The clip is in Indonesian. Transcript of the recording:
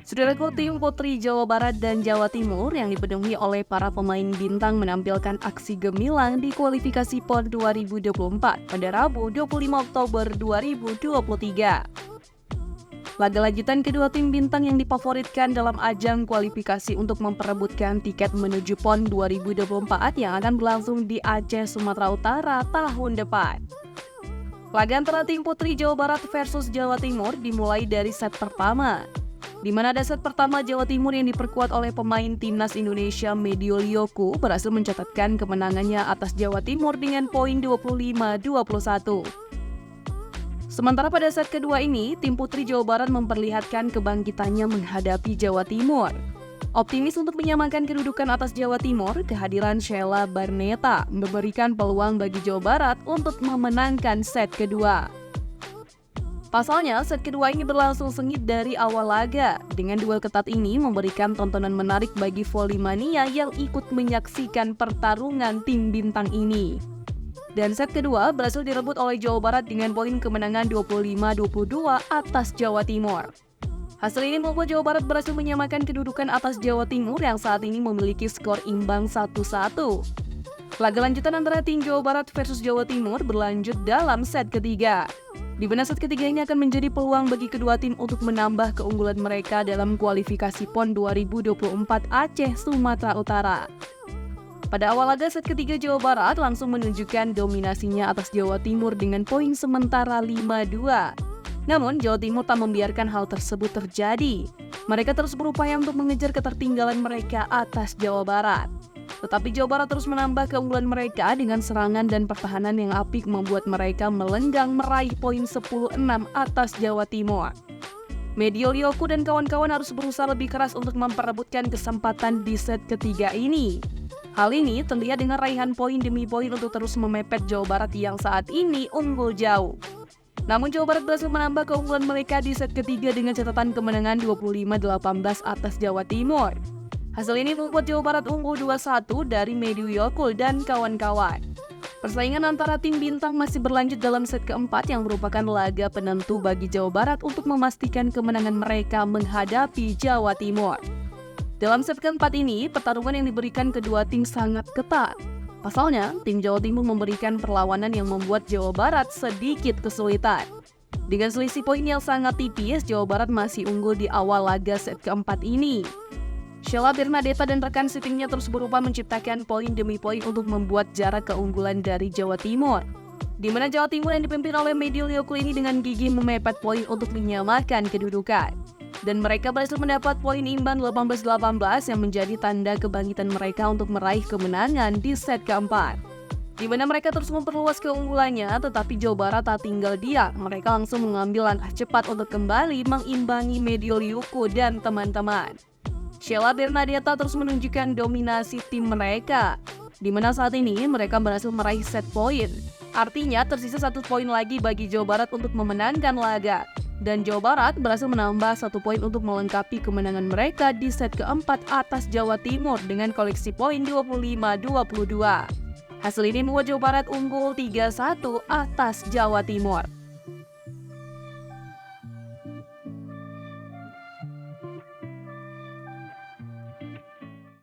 Saudaraku, tim Putri Jawa Barat dan Jawa Timur yang dipenuhi oleh para pemain bintang menampilkan aksi gemilang di kualifikasi PON 2024 pada Rabu 25 Oktober 2023. Laga lanjutan kedua tim bintang yang difavoritkan dalam ajang kualifikasi untuk memperebutkan tiket menuju PON 2024 yang akan berlangsung di Aceh, Sumatera Utara tahun depan. Laga antara tim Putri Jawa Barat versus Jawa Timur dimulai dari set pertama, di mana pada set pertama Jawa Timur yang diperkuat oleh pemain timnas Indonesia Medio Lioku berhasil mencatatkan kemenangannya atas Jawa Timur dengan poin 25-21. Sementara pada set kedua ini, tim Putri Jawa Barat memperlihatkan kebangkitannya menghadapi Jawa Timur. Optimis untuk menyamakan kedudukan atas Jawa Timur, kehadiran Sheila Barneta memberikan peluang bagi Jawa Barat untuk memenangkan set kedua. Pasalnya, set kedua ini berlangsung sengit dari awal laga. Dengan duel ketat ini memberikan tontonan menarik bagi volley-mania yang ikut menyaksikan pertarungan tim bintang ini. Dan set kedua berhasil direbut oleh Jawa Barat dengan poin kemenangan 25-22 atas Jawa Timur. Hasil ini membuat Jawa Barat berhasil menyamakan kedudukan atas Jawa Timur yang saat ini memiliki skor imbang 1-1. Laga lanjutan antara tim Jawa Barat versus Jawa Timur berlanjut dalam set ketiga, di mana set ketiga ini akan menjadi peluang bagi kedua tim untuk menambah keunggulan mereka dalam kualifikasi PON 2024 Aceh, Sumatera Utara. Pada awal laga set ketiga, Jawa Barat langsung menunjukkan dominasinya atas Jawa Timur dengan poin sementara 5-2. Namun, Jawa Timur tak membiarkan hal tersebut terjadi. Mereka terus berupaya untuk mengejar ketertinggalan mereka atas Jawa Barat. Tetapi Jawa Barat terus menambah keunggulan mereka dengan serangan dan pertahanan yang apik membuat mereka melenggang meraih poin 10-6 atas Jawa Timur. Medio Lioku dan kawan-kawan harus berusaha lebih keras untuk memperebutkan kesempatan di set ketiga ini. Hal ini terlihat dengan raihan poin demi poin untuk terus memepet Jawa Barat yang saat ini unggul jauh. Namun Jawa Barat berhasil menambah keunggulan mereka di set ketiga dengan catatan kemenangan 25-18 atas Jawa Timur. Hasil ini membuat Jawa Barat unggul 2-1 dari Medio Lioku dan kawan-kawan. Persaingan antara tim bintang masih berlanjut dalam set keempat yang merupakan laga penentu bagi Jawa Barat untuk memastikan kemenangan mereka menghadapi Jawa Timur. Dalam set keempat ini, pertarungan yang diberikan kedua tim sangat ketat. Pasalnya, tim Jawa Timur memberikan perlawanan yang membuat Jawa Barat sedikit kesulitan. Dengan selisih poin yang sangat tipis, Jawa Barat masih unggul di awal laga set keempat ini. Sheila Barneta dan rekan setimnya terus berupaya menciptakan poin demi poin untuk membuat jarak keunggulan dari Jawa Timur, di mana Jawa Timur yang dipimpin oleh Medio Lioku ini dengan gigih memepet poin untuk menyamakan kedudukan. Dan mereka berhasil mendapat poin imbang 18-18 yang menjadi tanda kebangkitan mereka untuk meraih kemenangan di set keempat, di mana mereka terus memperluas keunggulannya. Tetapi Jawa Barat tak tinggal diam, mereka langsung mengambil langkah cepat untuk kembali mengimbangi Medio Lioku dan teman-teman. Sheila Barneta terus menunjukkan dominasi tim mereka, di mana saat ini mereka berhasil meraih set poin. Artinya tersisa 1 poin lagi bagi Jawa Barat untuk memenangkan laga. Dan Jawa Barat berhasil menambah 1 poin untuk melengkapi kemenangan mereka di set keempat atas Jawa Timur dengan koleksi poin 25-22. Hasil ini membuat Jawa Barat unggul 3-1 atas Jawa Timur.